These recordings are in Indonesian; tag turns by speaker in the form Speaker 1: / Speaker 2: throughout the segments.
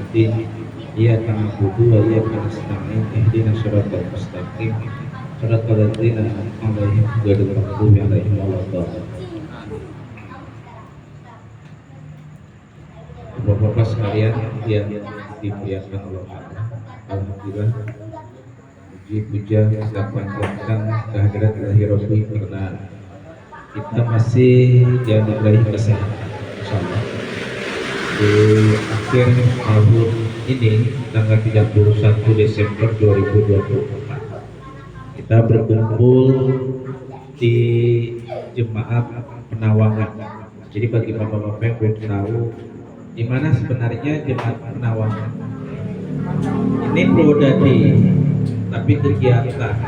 Speaker 1: الدين إياك نعبد وإياك نستعين اهدنا الصراط المستقيم صراط الذين أنعمت عليهم غير المغضوب عليهم ولا الضالين. Bapak-bapak sekalian yang dimuliakan Allah Ta'ala, alhamdulillah puji puja kita panjatkan kehadirat Ilahi Rabbi karena kita masih dianugerahi kesehatan insyaallah di akhir tahun ini tanggal 31 Desember 2024 kita berkumpul di jemaat Penawangan. Jadi bagi bapak-bapak yang belum tahu di mana sebenarnya jemaat Penawangan ini Prodadi, tapi kegiatan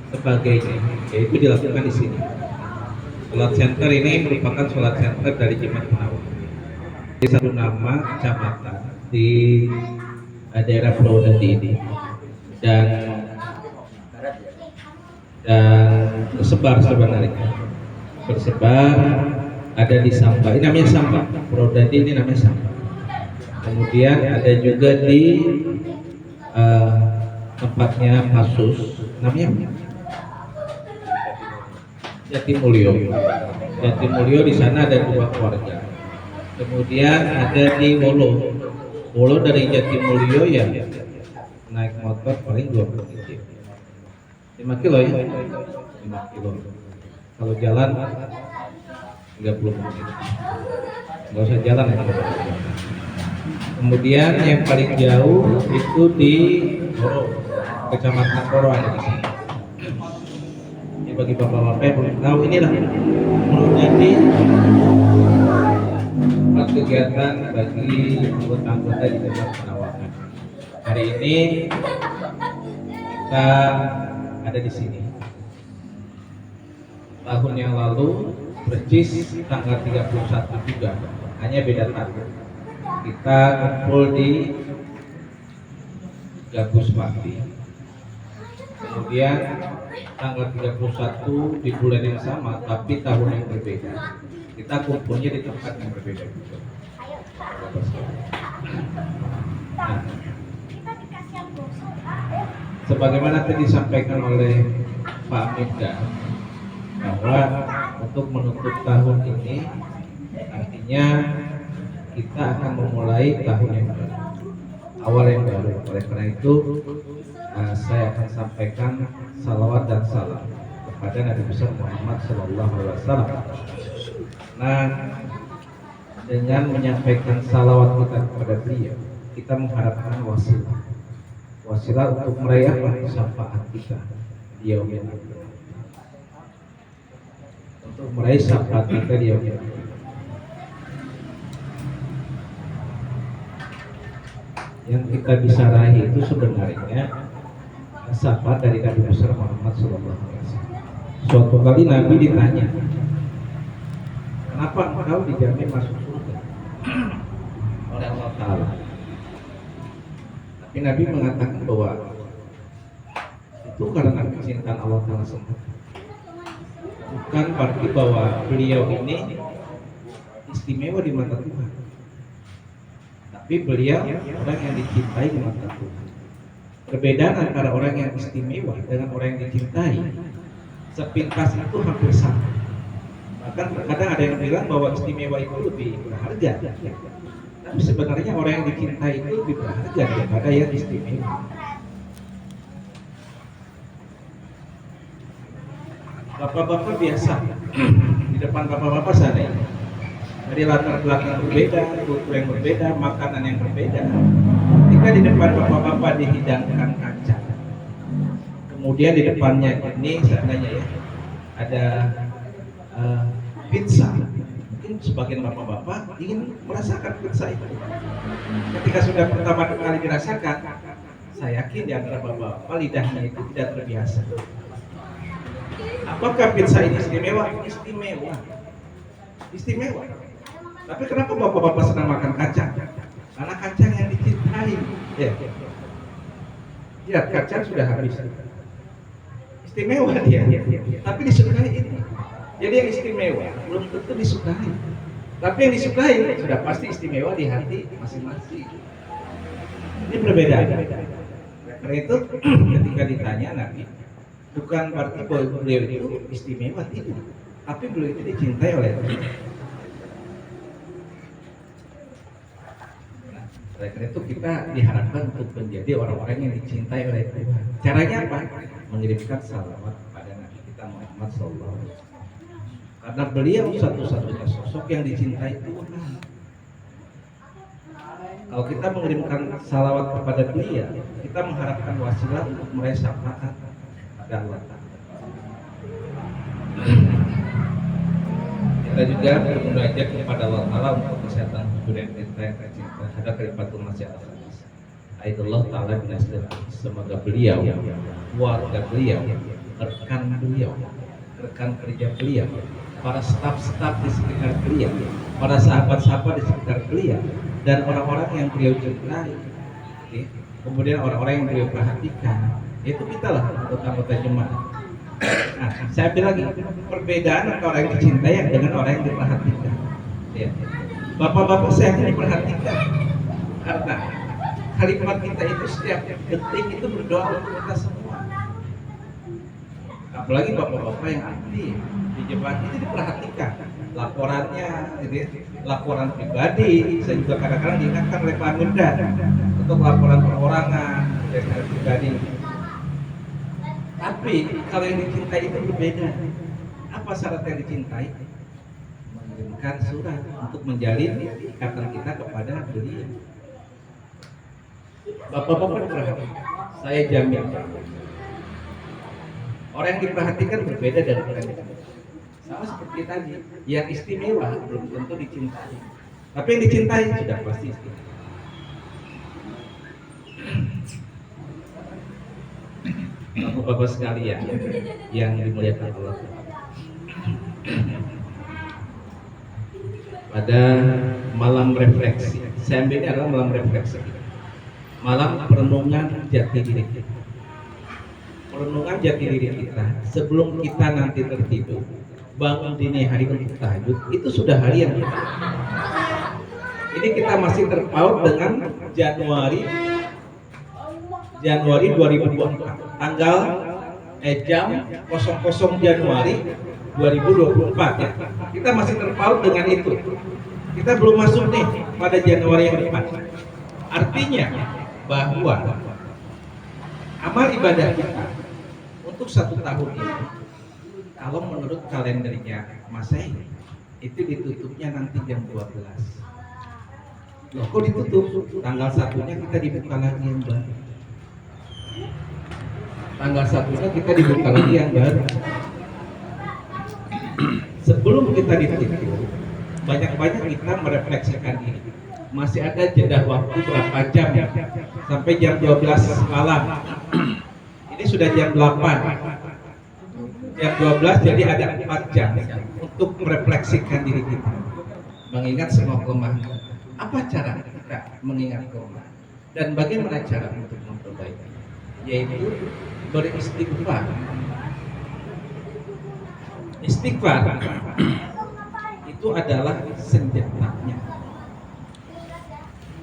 Speaker 1: sebagainya yaitu dilakukan di sini. Sholat center ini merupakan sholat center dari jemaat Penawangan. Di satu nama kecamatan di daerah Prodadi ini dan tersebar sebenarnya ada di Sampah, ini namanya Sampah Prodadi, ini namanya Sampah. Kemudian ada juga di tempatnya Masus, namanya Jatimulyo. Jatimulyo di sana ada 2 keluarga. Kemudian ada di Wolo dari Jatimulyo ya naik motor paling 20 menit. 5 kilo ya, 5 kilo. Kalau jalan 30 menit. Nggak usah jalan ya. Kemudian yang paling jauh itu di Koro, Kecamatan Koro ada di sini. Ini bagi bapak-bapak yang belum tahu, inilah menjadi tempat kegiatan bagi anggota-anggota di Jemaat Penawangan. Hari ini kita ada di sini. Tahun yang lalu persis tanggal 31 juga, hanya beda tahun. Kita kumpul di Gabus Pakti. Kemudian tanggal 31 di bulan yang sama tapi tahun yang berbeda. Kita kumpulnya di tempat yang berbeda. Nah, sebagaimana tadi disampaikan oleh Pak Minda bahwa untuk menutup tahun ini artinya kita akan memulai tahun yang baru, awal yang baru. Oleh karena itu saya akan sampaikan salawat dan salam kepada Nabi besar Muhammad Sallallahu Alaihi Wasallam. Nah, dengan menyampaikan salawat kita kepada beliau, kita mengharapkan wasilah untuk meraih syafaat kita di yaumil akhir. Untuk meraih syafaat kita di yaumil akhir. Yang kita bisa raih itu sebenarnya syafaat dari Nabi besar Muhammad Sallallahu Alaihi Wasallam. Suatu kali Nabi ditanya, kenapa engkau dijamin masuk surga oleh Allah Ta'ala? Tapi Nabi mengatakan bahwa itu karena kecintaan Allah Ta'ala sendiri, bukan berarti bahwa beliau ini istimewa di mata Tuhan, tapi beliau orang yang dicintai di mata Tuhan. Perbedaan antara orang yang istimewa dengan orang yang dicintai sepintas itu hampir sama. Bahkan kadang ada yang bilang bahwa istimewa itu lebih berharga, tapi sebenarnya orang yang dicintai itu lebih berharga daripada yang istimewa. Bapak-bapak biasa di depan bapak-bapak sana ya, dari latar belakang berbeda, kultur yang berbeda, makanan yang berbeda. Ketika di depan bapak-bapak dihidangkan kaca, kemudian di depannya ini seandainya ya ada pizza, mungkin sebagian bapak-bapak ingin merasakan pizza itu. Ketika sudah pertama kali dirasakan, saya yakin di antara bapak-bapak lidahnya itu tidak terbiasa. Apakah pizza ini istimewa? Istimewa. Tapi kenapa bapak-bapak senang makan kacang? Karena kacang yang dicintai. Ya, kacang sudah habis. Istimewa dia, tapi disukai ini. Jadi yang istimewa belum tentu disukai. Tapi yang disukai sudah pasti istimewa di hati masing-masing. Ini berbeda. Karena itu ketika ditanya Nabi, bukan berarti bahwa beliau itu istimewa, tidak. Tapi beliau itu dicintai oleh Allah. Oleh karena itu kita diharapkan untuk menjadi orang-orang yang dicintai oleh Tuhan. Caranya apa? Mengirimkan salawat kepada Nabi kita Muhammad SAW. Karena beliau satu-satunya sosok yang dicintai Tuhan. Kalau kita mengirimkan salawat kepada beliau, kita mengharapkan wasilah untuk meraih syafaat pada Allah. Kita juga bermunajat kepada Allah Ta'ala untuk kesehatan budaya kita yang tercinta. Ada kalimatul nasihat. Aidullah Ta'ala binasir. Semoga beliau, keluarga beliau, rekan kerja beliau, para staf-staf di sekitar beliau, para sahabat-sahabat di sekitar beliau, dan orang-orang yang beliau cintai, kemudian orang-orang yang beliau perhatikan, itu kita lah untuk anggota jemaah. Nah, saya bilang lagi, perbedaan antara orang yang dicintai dengan orang yang diperhatikan. Ya. Bapak-bapak saya yang diperhatikan, karena kalimat kita itu setiap detik itu berdoa untuk kita semua. Apalagi bapak-bapak yang aktif di jemaah itu diperhatikan. Laporannya, laporan pribadi, saya juga kadang-kadang diingatkan oleh Pak Mirda untuk laporan perorangan, secara pribadi. Tapi kalau yang dicintai itu berbeda. Apa syarat yang dicintai? Mengirimkan surat untuk menjalin ikatan kita kepada beliau. Bapak-bapak diperhatikan, saya jamin. Orang yang diperhatikan berbeda dari orang yang dicintai. Sama seperti tadi, yang istimewa belum tentu dicintai. Tapi yang dicintai sudah pasti istimewa. Bapak-bapak sekalian yang dimuliakan Allah, pada malam refleksi, saya ambil ini adalah malam refleksi, malam perenungan jati diri kita. Perenungan jati diri kita sebelum kita nanti tertidur, bangun dini hari untuk tahajud, itu sudah hari yang kita. Ini kita masih terpaut dengan Januari 2024, tanggal jam 00 Januari 2024 ya. Kita masih terpaut dengan itu. Kita belum masuk nih pada Januari yang depan. Artinya bahwa amal ibadah kita untuk 1 tahun ini, kalau menurut kalendernya Masehi, itu ditutupnya nanti jam 12. Loh, kok ditutup? Tanggal 1-nya kita dibuka lagi yang baru. Tanggal 1-nya kita dibuka lagi yang baru. Sebelum kita ditutup, banyak-banyak kita merefleksikan ini. Masih ada jeda waktu berapa jam ya? Sampai jam 12 malam. Ini sudah jam 8. Jam 12, jadi ada 4 jam untuk merefleksikan diri kita, mengingat semua kelemahan. Apa cara kita mengingat kelemahan? Dan bagaimana cara untuk memperbaiki? Yaitu beristighfar. Istighfar itu adalah senjatanya.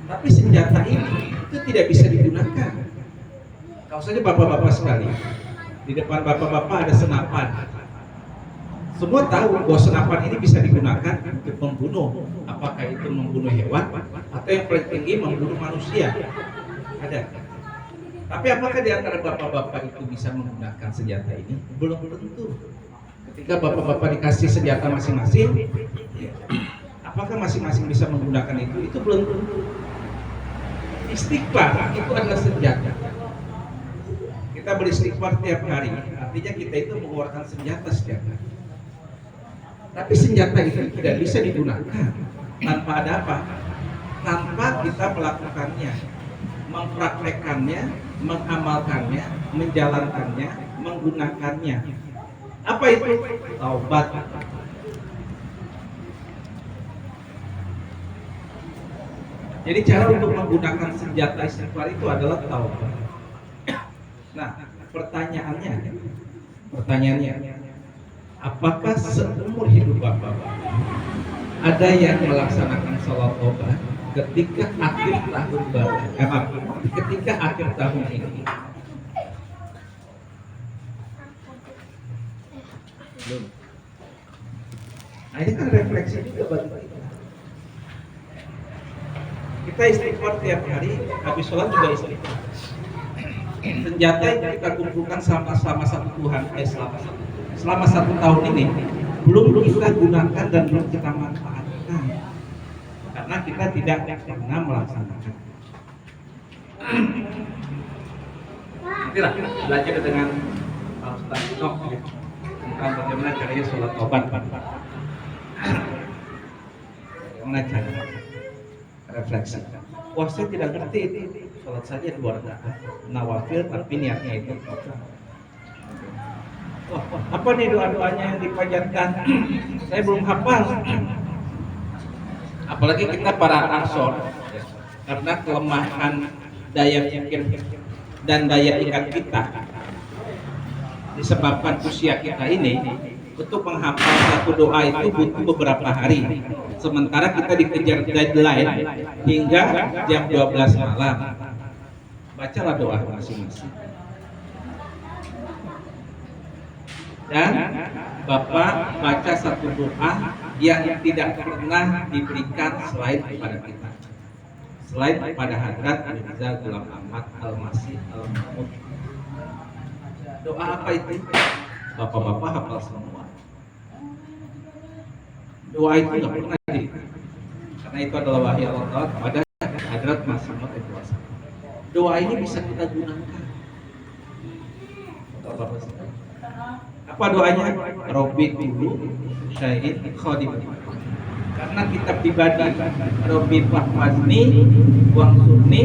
Speaker 1: Tapi senjata ini itu tidak bisa digunakan. Kalau saja bapak-bapak sekali, di depan bapak-bapak ada senapan. Semua tahu bahwa senapan ini bisa digunakan untuk membunuh. Apakah itu membunuh hewan atau yang paling tinggi membunuh manusia? Ada. Tapi apakah di antara bapak-bapak itu bisa menggunakan senjata ini? Belum tentu. Ketika bapak-bapak dikasih senjata masing-masing, apakah masing-masing bisa menggunakan itu? Itu belum tentu. Istighfar itu adalah senjata. Kita beristighfar tiap hari, artinya kita itu mengeluarkan senjata setiap hari. Tapi senjata itu tidak bisa digunakan tanpa ada apa? Tanpa kita melakukannya, mempraktekannya, mengamalkannya, menjalankannya, menggunakannya. Apa itu? Taubat. Jadi cara untuk menggunakan senjata istighfar itu adalah taubat. Nah, pertanyaannya, apakah seumur hidup bapak Ada yang melaksanakan sholat tobat ketika akhir tahun baru, ketika akhir tahun ini. Belum. Nah ini kan refleksi juga bagi kita. Kita istighfar tiap hari, habis sholat juga istighfar. Senjata yang kita kumpulkan selama satu Tuhan, selama satu tahun ini belum kita gunakan dan belum kita manfaatkan karena kita tidak pernah melaksanakan. Nantilah belajar dengan Pak Ustaz Nok tentang bagaimana caranya sholat tobat, bagaimana cara refleksi. Wah, saya tidak ngerti itu. Sholat saja 2 rakaat nawafil tapi niatnya itu tobat. Wah, apa nih doa-doanya yang dipanjatkan? Saya belum hafal. Apalagi kita para ansor, karena kelemahan daya pikir dan daya ingat kita disebabkan usia kita ini, untuk menghafal satu doa itu butuh beberapa hari. Sementara kita dikejar deadline hingga jam 12 malam. Bacalah doa masing-masing. Dan Bapak baca satu doa yang tidak pernah diberikan selain kepada kita, selain kepada Hadrat Mirza Ghulam Ahmad Al-Masih Al-Mahmud. Doa apa itu? Bapak-bapak hafal semua. Doa itu tidak pernah diberikan, karena itu adalah wahyu Allah kepada Hadrat Masih Maud Al-Kuasa. Doa ini bisa kita gunakan. Apa doanya? Robbi dulu syahid khadim. Karena kita pribadi, Robbi fahfazni wangsurni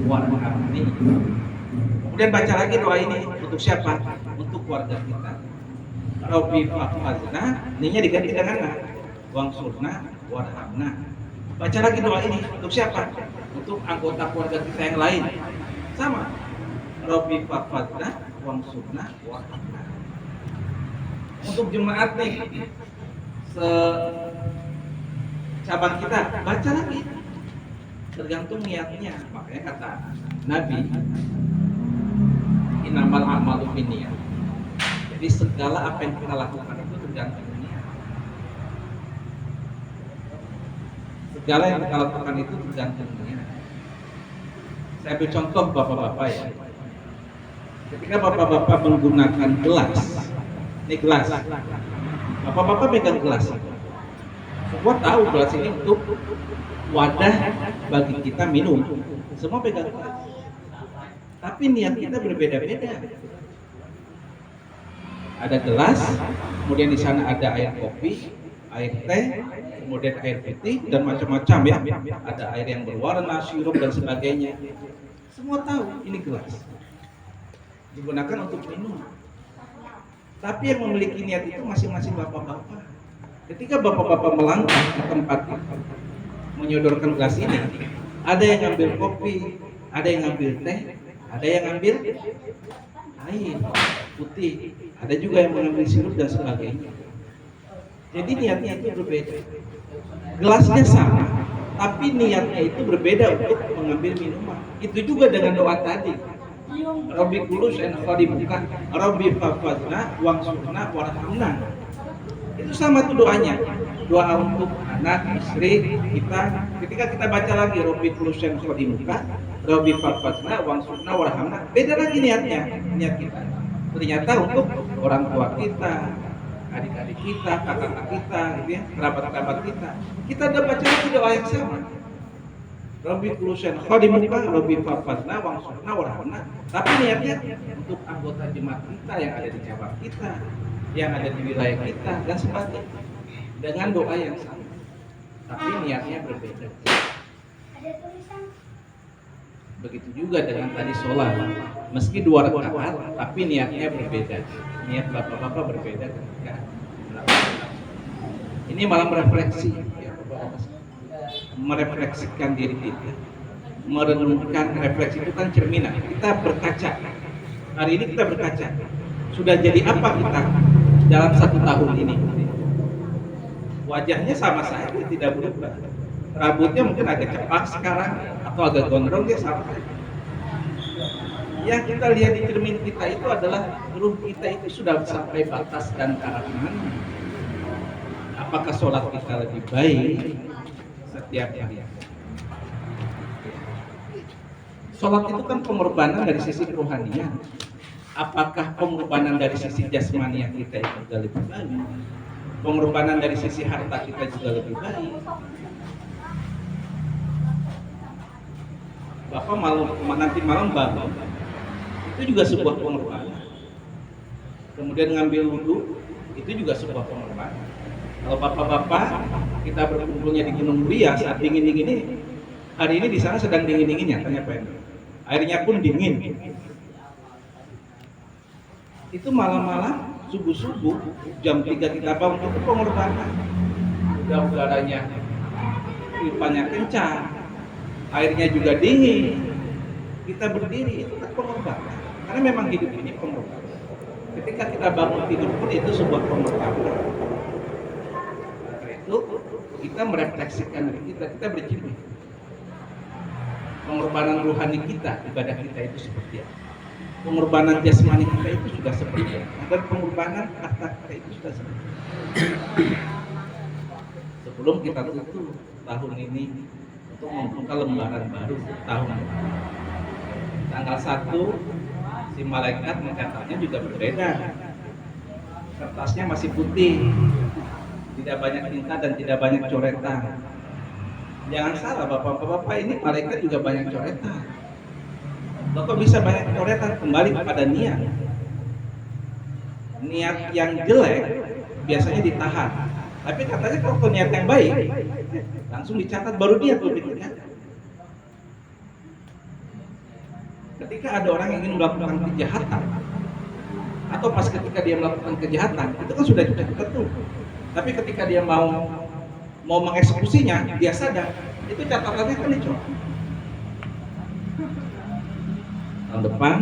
Speaker 1: warhamni. Kemudian baca lagi doa ini untuk siapa? Untuk keluarga kita. Robbi fahfazna, ininya diganti dengan wangsurna warhamna. Baca lagi doa ini untuk siapa? Untuk anggota keluarga kita yang lain. Sama. Robbi fahfazna wangsurna warhamna. Untuk jemaat nih cabang kita, baca lagi, tergantung niatnya. Makanya kata Nabi, innamal a'malu binniyat. Jadi segala apa yang kita lakukan itu tergantung niat. Segala yang kita lakukan itu tergantung niat. Saya beri contoh bapak-bapak ya. Ketika bapak-bapak menggunakan gelas, ini gelas, bapak-bapak pegang gelas. Semua tahu gelas ini untuk wadah bagi kita minum. Semua pegang gelas. Tapi niat kita berbeda-beda. Ada gelas, kemudian di sana ada air kopi, air teh, kemudian air putih dan macam-macam ya. Ada air yang berwarna, sirup dan sebagainya. Semua tahu ini gelas. Digunakan untuk minum. Tapi yang memiliki niat itu masing-masing bapak-bapak. Ketika bapak-bapak melangkah ke tempat menyodorkan gelas ini, ada yang ngambil kopi, ada yang ngambil teh, ada yang ngambil air putih, ada juga yang mengambil sirup dan sebagainya. Jadi niatnya itu berbeda. Gelasnya sama, tapi niatnya itu berbeda untuk mengambil minuman. Itu juga dengan doa tadi. Rabbi kulus en khadimuka, Rabbi fafadna, wangsurna, warhamna. Itu sama tuh doanya. Doa untuk anak, istri kita. Ketika kita baca lagi Rabbi kulus en khadimuka, Rabbi fafadna, wangsurna, warhamna. Beda lagi niatnya, niat kita. Ternyata untuk orang tua kita, adik-adik kita, kakak-kakak kita, gitu ya, kerabat-kerabat kita. Kita udah baca lagi doa yang sama. Rabbi kulusen khadimuka, Rabbi fafadna, wangsurna, warhamna. Tapi niatnya untuk anggota jemaat kita yang ada di cabang kita, yang ada di wilayah kita dan sebagainya, dengan doa yang sama. Tapi niatnya berbeda. Begitu juga dengan tadi sholat, meski 2 rakaat, tapi niatnya berbeda. Niat bapak-bapak berbeda ketika melakukan. Ini malah merefleksi. Merefleksikan diri kita, merenungkan. Refleksi itu kan cerminan, kita berkaca. Hari ini kita berkaca, sudah jadi apa kita dalam 1 tahun ini? Wajahnya sama saja, tapi tidak berubah. Rambutnya mungkin agak cepak sekarang atau agak gondrong, dia sama. Yang kita lihat di cermin kita itu adalah ruh kita itu sudah sampai batas dan ke arah mana. Apakah sholat kita lebih baik setiap hari? Sholat itu kan pengorbanan dari sisi kerohanian. Apakah pengorbanan dari sisi jasmani kita itu juga lebih baik? Pengorbanan dari sisi harta kita juga lebih baik? Bapak nanti malam bangun, itu juga sebuah pengorbanan. Kemudian ngambil wudhu, itu juga sebuah pengorbanan. Kalau bapak-bapak kita berkumpulnya di Gunung Buia saat dingin-dingin ini, hari ini di sana sedang dingin-dinginnya, tanya Pak Hendro. Airnya pun dingin. Itu malam-malam, subuh-subuh, jam 3 kita bangun, itu pengorbanan. Udaranya, pipanya kencang, airnya juga dingin. Kita berdiri, itu kan pengorbanan. Karena memang hidup ini pengorbanan. Ketika kita bangun tidur pun itu sebuah pengorbanan. Karena itu kita merefleksikan diri kita berjimih. Pengorbanan rohani kita, ibadah kita itu seperti apa? Pengorbanan jasmani kita itu sudah seperti apa? Dan pengorbanan harta kita itu sudah seperti apa? Sebelum kita tutup tahun ini untuk membuka lembaran baru tahun tanggal 1, si malaikat mencatatnya juga berbeda. Kertasnya masih putih, tidak banyak tinta dan tidak banyak coretan. Jangan salah bapak-bapak, ini malaikat juga banyak coretan. Loh, kok bisa banyak coretan? Kembali kepada niat. Niat yang jelek biasanya ditahan. Tapi katanya kalau niat yang baik langsung dicatat, baru dia tuh berikutnya. Ketika ada orang yang ingin melakukan kejahatan, atau pas ketika dia melakukan kejahatan, itu kan sudah tentu. Tapi ketika dia mau mengeksekusinya, dia sadar, itu catatannya kan dicoret. Tahun depan,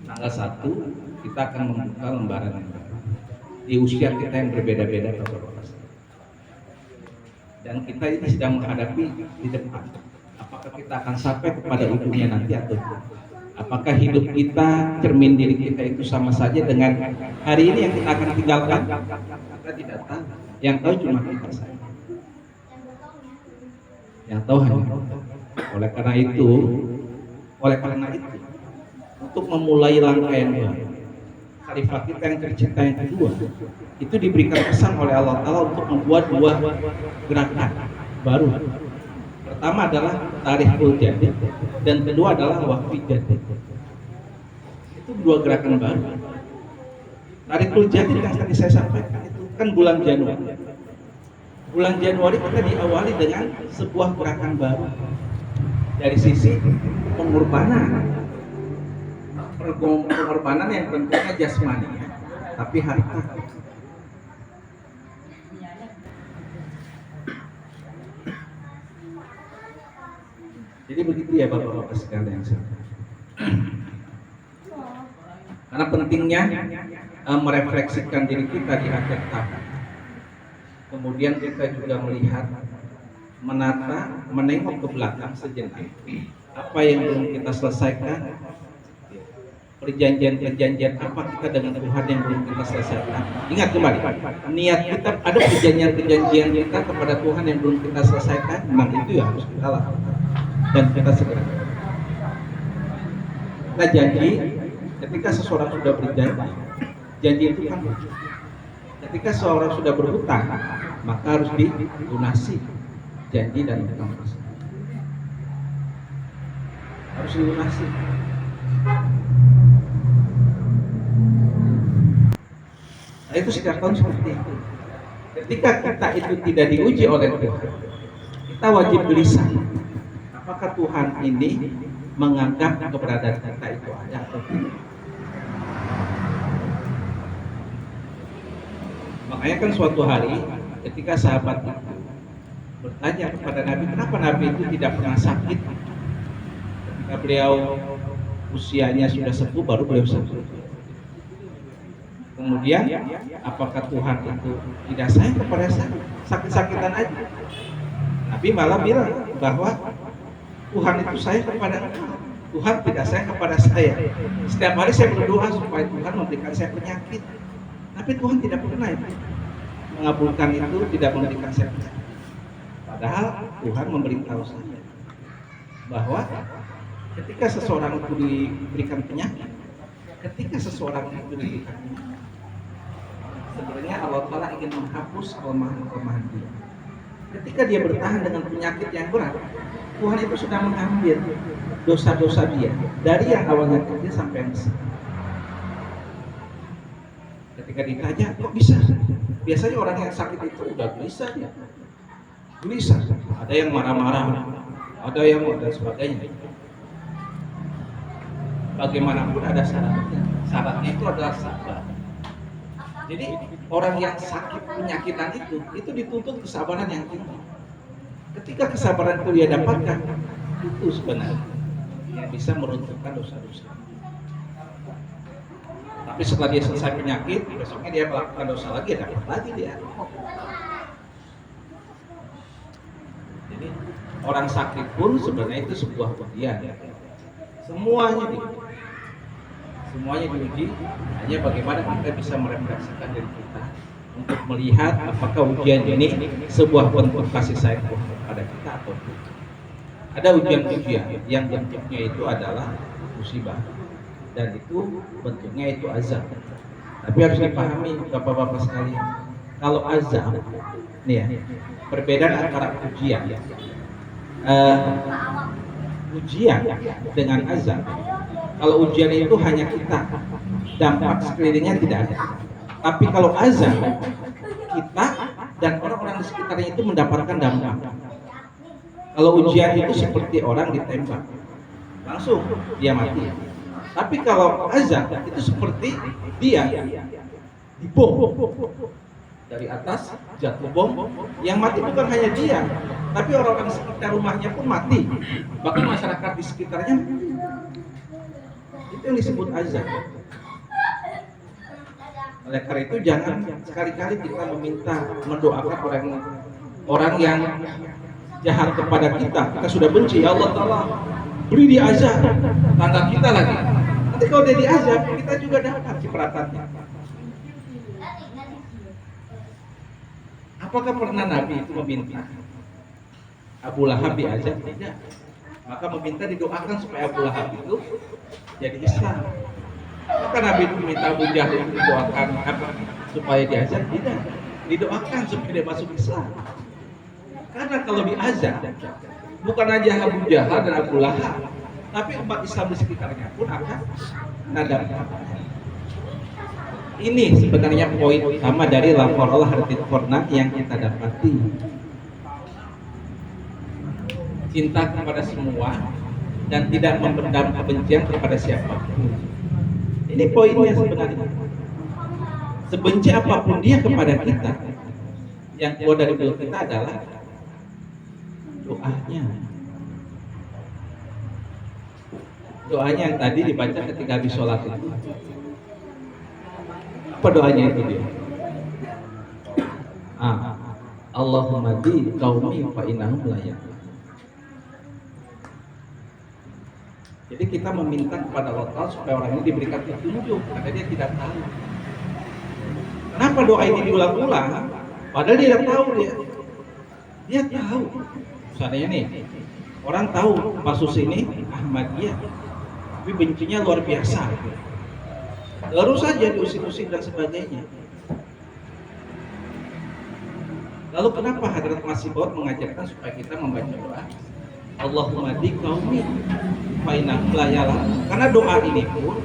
Speaker 1: tanggal 1, kita akan membuka lembaran yang baru. Di usia kita yang berbeda-beda, dan kita ini sedang menghadapi di depan. Apakah kita akan sampai kepada ujungnya nanti atau tidak? Apakah hidup kita, cermin diri kita itu sama saja dengan hari ini yang kita akan tinggalkan? Kita tidak tahu. Yang tahu cuma kita saja. Yang tahu hanya Allah. Oleh karena itu, untuk memulai langkah yang baru, khalifah kita yang tercinta yang kedua, itu diberikan pesan oleh Allah Ta'ala untuk membuat 2 gerakan baru. Pertama adalah Tarikhul Jadid, dan kedua adalah Waqfi Jadid. Itu 2 gerakan baru. Tarikhul Jadid yang tadi saya sampaikan itu kan bulan Januari. Bulan Januari kita diawali dengan sebuah gerakan baru dari sisi pengorbanan yang tentunya jasmani, tapi harta. Jadi begitu ya bapak-bapak sekalian. Karena pentingnya merefleksikan diri kita di akhir tahun. Kemudian kita juga melihat, menata, menengok ke belakang sejenak. Apa yang belum kita selesaikan, perjanjian-perjanjian apa kita dengan Tuhan yang belum kita selesaikan. Ingat kembali, niat kita, ada perjanjian-perjanjian kita kepada Tuhan yang belum kita selesaikan, memang itu ya harus kita lakukan dan kita segera. Kita janji, ketika seseorang sudah berjanji, janji itu kan ketika seseorang sudah berhutang, maka harus dilunasi janji dan hutang tersebut. Harus dilunasi. Nah, itu setiap tahun seperti itu. Ketika kita itu tidak diuji oleh Tuhan, kita wajib gelisah. Apakah Tuhan ini menganggap keberadaan kita itu ada atau tidak? Makanya kan suatu hari ketika sahabat itu bertanya kepada Nabi, kenapa Nabi itu tidak pernah sakit? Ketika beliau usianya sudah sepuh, baru beliau sakit. Kemudian apakah Tuhan itu tidak sayang kepada saya? Sakit-sakitan aja. Nabi malah bilang bahwa Tuhan itu sayang kepada engkau. Tuhan tidak sayang kepada saya. Setiap hari saya berdoa supaya Tuhan memberikan saya penyakit. Tapi Tuhan tidak pernah itu mengabulkan itu, tidak memberikan saya penyakit. Padahal Tuhan memberitahu saya bahwa ketika seseorang itu diberikan penyakit, ketika seseorang itu diberikan penyakit, sebenarnya Allah Ta'ala ingin menghapus kelemahan-kelemahan dia. Ketika dia bertahan dengan penyakit yang berat, Tuhan itu sudah mengambil dosa-dosa dia dari yang awalnya kecil sampai yang besar. Ketika ditanya, kok bisa? Biasanya orang yang sakit itu udah gelisah dia. Gelisah, ada yang marah-marah, ada yang dan sebagainya. Bagaimanapun ada syaratnya. Syaratnya itu adalah sabar. Jadi orang yang sakit penyakitan itu dituntut kesabaran yang tinggi. Ketika kesabaran itu dia dapatkan, itu sebenarnya yang bisa meruntuhkan dosa-dosa. Tapi setelah dia selesai penyakit, besoknya dia melakukan dosa lagi, dapat lagi dia. Jadi orang sakit pun sebenarnya itu sebuah ujian. Semuanya diuji, hanya bagaimana kita bisa merefleksikan diri kita untuk melihat apakah ujian ini sebuah bentuk kasih sayang kepada kita atau tidak. Ada ujian-ujian yang bentuknya itu adalah musibah dan itu bentuknya itu azab. Tapi harus dipahami bapak-bapak sekalian, kalau azab, nih ya, perbedaan antara ujian dengan azab. Kalau ujian itu hanya kita, dampak sekelilingnya tidak ada. Tapi kalau azab, kita dan orang-orang di sekitarnya itu mendapatkan dampak. Kalau ujian itu seperti orang ditembak, langsung dia mati. Tapi kalau azab itu seperti dia dibom dari atas, jatuh bom, yang mati bukan hanya dia, tapi orang-orang sekitar rumahnya pun mati, bahkan masyarakat di sekitarnya. Itu yang disebut azab. Oleh karena itu jangan sekali-kali kita mendoakan orang yang jahat kepada kita sudah benci, ya Allah Ta'ala beri dia azab, tangga kita lagi. Nanti kalau dia diazab, kita juga dapat cipratannya. Apakah pernah Nabi itu meminta Abu Lahab diazab? Tidak. Maka meminta didoakan supaya Abu Lahab itu jadi Islam. Maka Nabi itu meminta Abu Jahal didoakan supaya diazab? Tidak. Didoakan supaya dia masuk Islam. Karena kalau diazab, bukan aja Abu Jahal dan Abu Lahab, tapi umat Islam di sekitarnya pun akan nadam. Ini sebenarnya poin utama dari lapor Allah Hartit Forna yang kita dapati. Cinta kepada semua dan tidak memendam kebencian kepada siapapun. Ini poinnya sebenarnya. Sebenci apapun dia kepada kita, yang keluar dari mulut kita adalah doanya. Doanya yang tadi dibaca ketika habis sholat itu. Apa doanya itu dia? Allahumma di qaumi fa innahum la ya'lamun. Jadi kita meminta kepada Allah Ta'ala supaya orang ini diberikan petunjuk karena dia tidak tahu. Kenapa doa ini diulang-ulang? Padahal dia tahu dia tahu. Misalnya nih, orang tahu kasus ini Ahmadiyah, tapi bencinya luar biasa. Terus saja diusir-usir dan sebagainya. Lalu kenapa Hadrat Masih Maud mengajarkan supaya kita membaca doa Allahumma di qaumi fa innahum la ya'lamun? Karena doa ini pun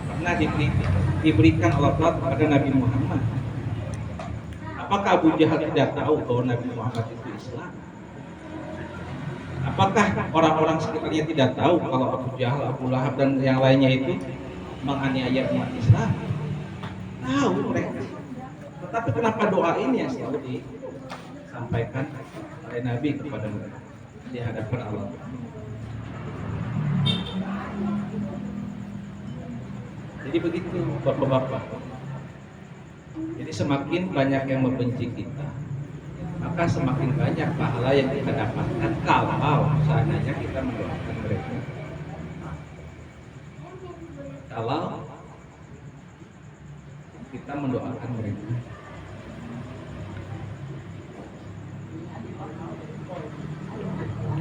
Speaker 1: pernah diberikan Allah Ta'ala kepada Nabi Muhammad. Apakah Abu Jahal tidak tahu bahwa Nabi Muhammad itu Islam? Apakah orang-orang sekitarnya tidak tahu kalau Abu Jahal, Abu Lahab dan yang lainnya itu menganiaya umat Islam? Tahu mereka. Tetapi kenapa doa ini yang selalu disampaikan oleh Nabi kepada mereka di hadapan Allah? Jadi begitu Bapak-bapak. Jadi semakin banyak yang membenci kita, maka semakin banyak pahala yang kita dapatkan kalau seandainya kita mendoakan mereka. Kalau kita mendoakan mereka.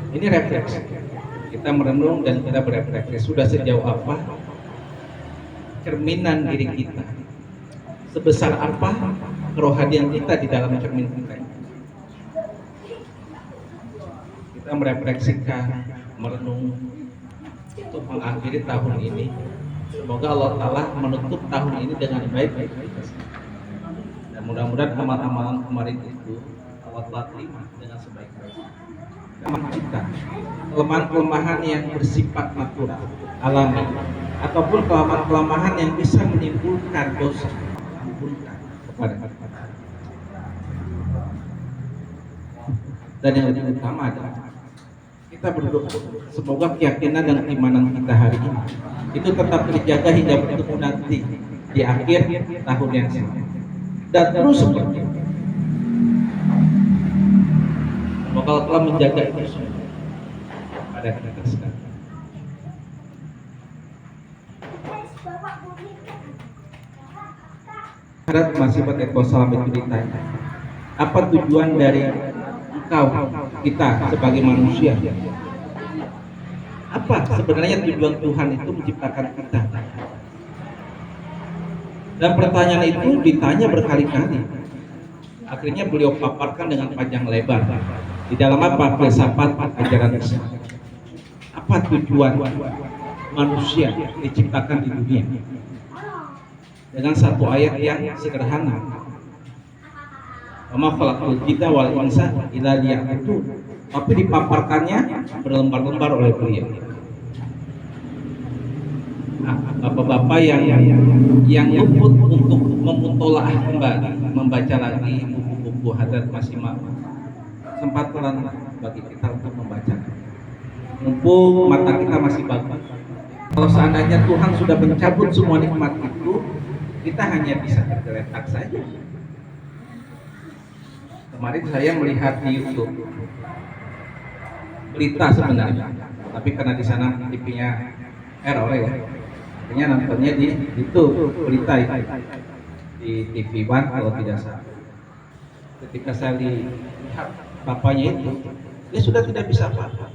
Speaker 1: Ini refleksi. Kita merenung dan kita berefleksi. Sudah sejauh apa cerminan diri kita? Sebesar apa kerohanian kita di dalam cermin kita? Kita merefleksikan, merenung untuk mengakhiri tahun ini. Semoga Allah Ta'ala menutup tahun ini dengan baik-baik. Dan mudah-mudahan amal-amalan kemarin itu Allah Ta'ala terima dengan sebaik-baiknya. Kita kelemahan-kelemahan yang bersifat natural, alami, ataupun kelemahan-kelemahan yang bisa menimbulkan dosa, ampunkan kepada kita. Dan yang lebih utama adalah kita berdoa semoga keyakinan dan keimanan kita hari ini itu tetap terjaga hingga bertemu nanti di akhir tahun yang sama, dan terus seperti itu. Semoga Allah telah menjaga itu semua pada kita sekarang. Harap masih pakai salam itu ditanya, apa tujuan dari engkau, kita sebagai manusia? Apa sebenarnya tujuan Tuhan itu menciptakan kita? Dan pertanyaan itu ditanya berkali-kali. Akhirnya beliau paparkan dengan panjang lebar di dalam apa filsafat ajaran Islam. Apa tujuan manusia diciptakan di dunia? Dengan satu ayat yang sederhana. Wa ma khalaqtul jinna wal insa illa liya'budun. Tapi dipaparkannya berlembar-lembar oleh beliau. Nah, bapak-bapak yang luput untuk memutolaah kembali, membaca lagi buku-buku Hadrat Masih Maud, kesempatan bagi kita untuk membaca. Mumpung mata kita masih bagus. Kalau seandainya Tuhan sudah mencabut semua nikmat itu, kita hanya bisa tergeletak saja. Kemarin saya melihat di YouTube berita sebenarnya, tapi karena di sana TV-nya error ya, akhirnya nontonnya di YouTube berita itu di TV One kalau tidak salah. Ketika saya lihat bapaknya itu, dia sudah tidak bisa apa-apa.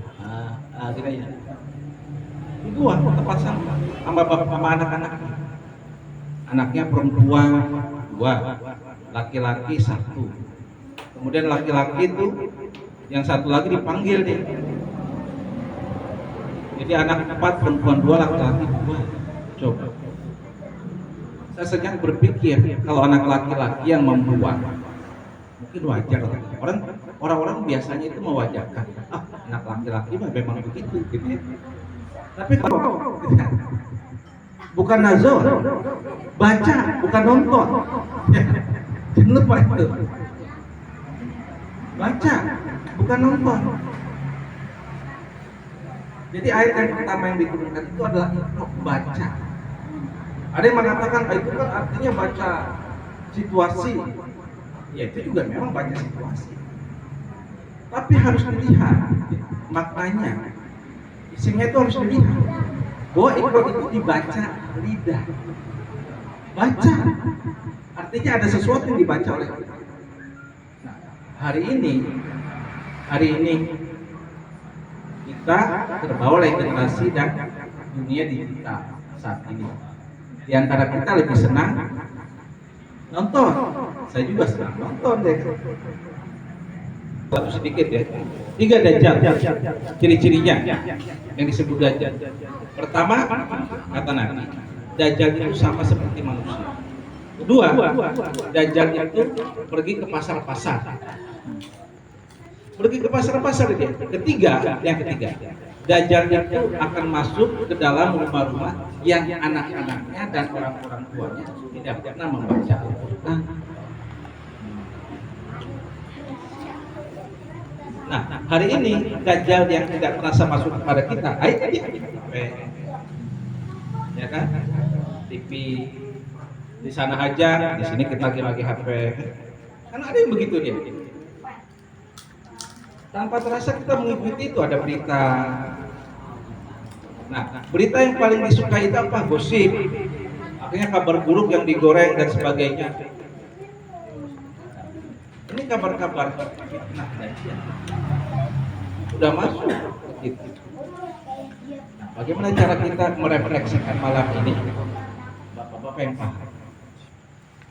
Speaker 1: Akhirnya dua tempat sampah sama bapak sama anak-anaknya. Anaknya perempuan dua, laki-laki satu. Kemudian laki-laki itu yang satu lagi dipanggil deh. Jadi anak 4, perempuan 2, laki-laki 2. Coba. Saya sedang berpikir kalau anak laki-laki yang membuat, mungkin wajar lah. Orang-orang biasanya itu mewajarkan, anak laki-laki memang begitu, gitu ya. Tapi kalau bukan nazar, baca, bukan nonton. Jangan lupa itu. Baca, bukan nonton. Jadi ayat yang pertama yang diturunkan itu adalah baca. Ada yang mengatakan itu kan artinya baca situasi. Ya itu juga memang baca situasi. Tapi harus dilihat maknanya. Isinya itu harus dilihat. Bahwa itu dibaca lidah. Baca. Artinya ada sesuatu yang dibaca oleh kita. Nah, hari ini kita terbawa oleh generasi dan dunia digital saat ini. Di antara kita lebih senang nonton. Saya juga senang nonton deh. Satu sedikit ya. 3 dajjal ciri-cirinya yang disebut dajjal. Pertama, kata Nabi, dajjal itu sama seperti manusia. Kedua, dajjal itu pergi ke pasar-pasar. Pergi ke pasar-pasar dia. Yang ketiga, dajjal itu akan masuk ke dalam rumah-rumah yang anak-anaknya dan orang-orang tuanya tidak pernah membaca Al-Quran. Nah, hari ini dajjal yang tidak terasa masuk kepada kita, ayo ya kan? TV di sana aja, di sini kita lagi HP. Kan ada yang begitu dia. Tanpa terasa kita mengikuti itu ada berita. Nah, berita yang paling disukai itu apa? Gosip. Akhirnya kabar buruk yang digoreng dan sebagainya. Ini kabar-kabar fitnah dahsyat. Sudah masuk gitu. Nah, bagaimana cara kita merefleksikan malam ini? Bapak-bapak yang paham.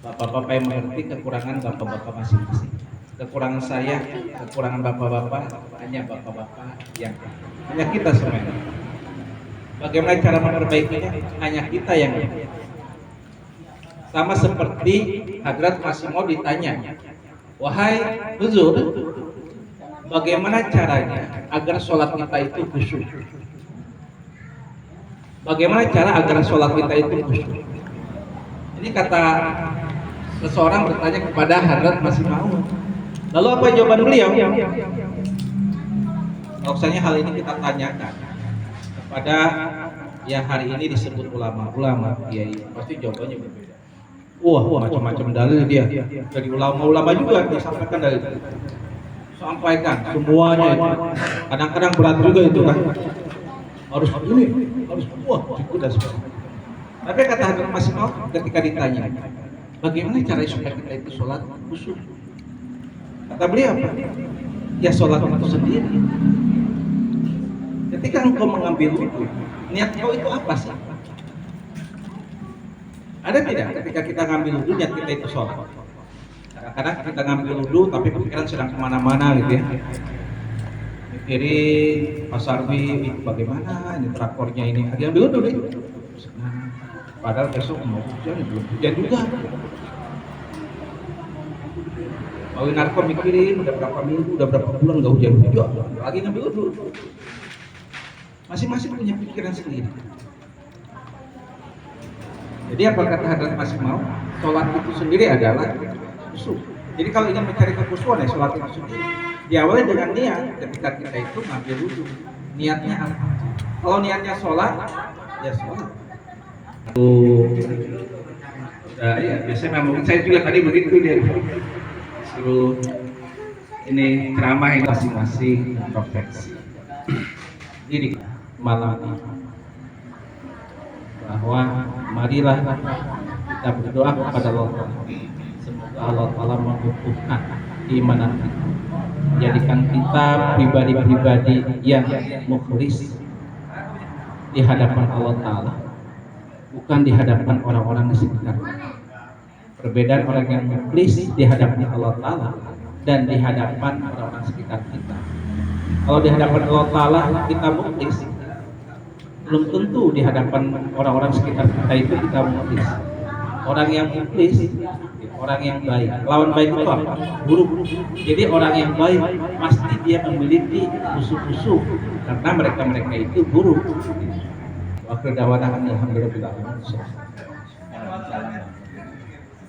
Speaker 1: Bapak-bapak yang mengerti kekurangan bapak-bapak masing-masing. Kekurangan saya, kekurangan bapak-bapak, hanya bapak-bapak yang hanya kita semuanya. Bagaimana cara memperbaikinya? Hanya kita yang sama seperti Hadrat Masih Maud ditanya, wahai Huzur, bagaimana caranya agar sholat kita itu khusyuk? Bagaimana cara agar sholat kita itu khusyuk? Ini kata seseorang bertanya kepada Hadrat Masih Maud. Lalu apa jawaban beliau? Bahwasanya hal ini kita tanyakan kepada yang hari ini disebut ulama-ulama, kiai, pasti jawabannya berbeda. Wah, macam-macam dalil dia. Dari ulama-ulama juga disampaikan dalil. Sampaikan semuanya itu. Kadang-kadang berat juga itu kan. Harus ini, harus cukup dan sebagainya. Tapi kata Hadrat Masih Maud ketika ditanya, bagaimana cara supaya kita itu sholat khusyuk? Kata beliau, ya sholat itu sendiri. Ketika engkau mengambil wudhu, niat kau itu apa sih? Ada tidak ketika kita ngambil wudhu, niat kita itu sholat? Kadang-kadang kita ngambil wudhu, tapi pikiran sedang kemana-mana gitu ya. Mikirin Pak Sarwi, bagaimana ini trakornya ini. Lagi ambil wudhu deh. Padahal besok mau hujan, belum hujan juga. Mau narko mikirin udah berapa minggu, udah berapa bulan nggak hujan-hujan, lagi ngambil wudhu. Masing-masing punya pikiran sendiri. Jadi apa kata Hadrat Masih Maud? Sholat itu sendiri adalah khusyuk. Jadi kalau ingin mencari kekhusyuan ya sholat itu sendiri. Diawali dengan niat ketika kita itu ngambil wudhu. Niatnya apa? Kalau niatnya sholat, ya sholat. Ya biasanya mungkin saya juga tadi begitu dia suruh ini ceramah yang masing-masing introspeksi diri malam ini bahwa marilah kita berdoa kepada Allah, semoga Allah Ta'ala mengukuhkan keimanan kita, menjadikan kita pribadi-pribadi yang mukhlis di hadapan Allah Ta'ala, bukan di hadapan orang-orang di sekitar kita. Perbedaan orang yang mukhlis di hadapan Allah Ta'ala dan di hadapan orang-orang sekitar kita. Kalau di hadapan Allah Ta'ala kita mukhlis, belum tentu di hadapan orang-orang sekitar kita itu kita mukhlis. Orang yang mukhlis, orang yang baik. Lawan baik itu apa? Buruk. Jadi orang yang baik pasti dia memiliki musuh-musuh karena mereka itu buruk. Wa akhir da'wana alhamdulillah.